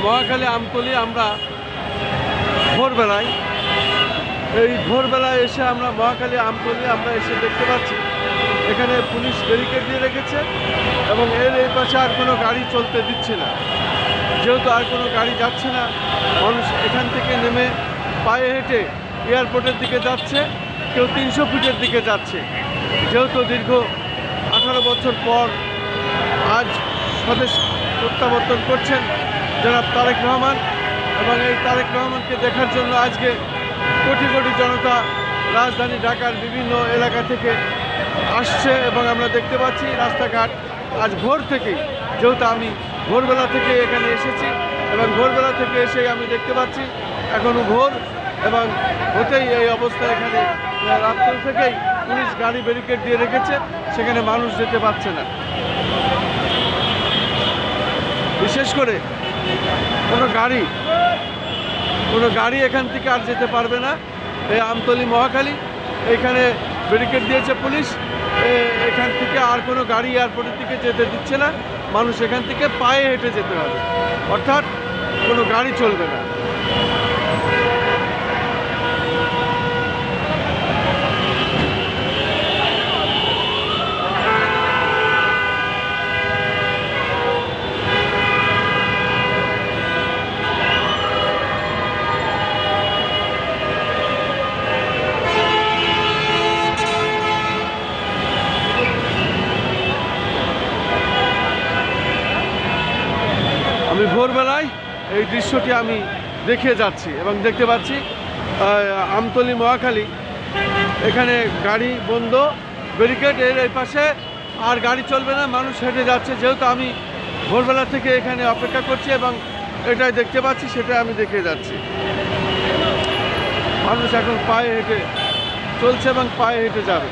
মহাখালী আমতলী আমরা ভোরবেলায় এসে আমরা মহাখালী আমতলী আমরা এসে দেখতে পাচ্ছি এখানে পুলিশ ব্যারিকেড দিয়ে রেখেছে এবং এই পাশে আর কোনো গাড়ি চলতে দিচ্ছে না। যেহেতু আর কোনো গাড়ি যাচ্ছে না, মানুষ এখান থেকে নেমে পায়ে হেঁটে এয়ারপোর্টের দিকে যাচ্ছে, কেউ 300 ফিটের দিকে যাচ্ছে। যেহেতু দীর্ঘ 18 বছর পর আজ স্বদেশ প্রত্যাবর্তন করছেন জনাব তারেক রহমান, এবং এই তারেক রহমানকে দেখার জন্য আজকে কোটি কোটি জনতা রাজধানী ঢাকার বিভিন্ন এলাকা থেকে আসছে এবং আমরা দেখতে পাচ্ছি রাস্তাঘাট আজ ভোর থেকেই, যেহেতু আমি ভোরবেলা থেকে এখানে এসেছি এবং ভোরবেলা থেকে এসে আমি দেখতে পাচ্ছি এখনও ভোর এবং হতেই এই অবস্থা। এখানে রাত্র থেকেই পুলিশ গাড়ি ব্যারিকেড দিয়ে রেখেছে, সেখানে মানুষ যেতে পারছে না। বিশেষ করে কোনো গাড়ি এখান থেকে আর যেতে পারবে না। এই আমতলী মহাখালী এখানে ব্যারিকেড দিয়েছে পুলিশ, এখান থেকে আর কোনো গাড়ি এয়ারপোর্টের দিকে যেতে দিচ্ছে না। মানুষ এখান থেকে পায়ে হেঁটে যেতে হবে, অর্থাৎ কোনো গাড়ি চলবে না। আমি ভোরবেলায় এই দৃশ্যটি আমি দেখে যাচ্ছি এবং দেখতে পাচ্ছি আমতলী মহাখালী এখানে গাড়ি বন্ধ, ব্যারিকেড এই পাশে আর গাড়ি চলবে না, মানুষ হেঁটে যাচ্ছে। যেহেতু আমি ভোরবেলা থেকে এখানে অপেক্ষা করছি এবং এটাই দেখতে পাচ্ছি, সেটা আমি দেখে যাচ্ছি। মানুষ এখন পায়ে হেঁটে চলছে এবং পায়ে হেঁটে যাবে।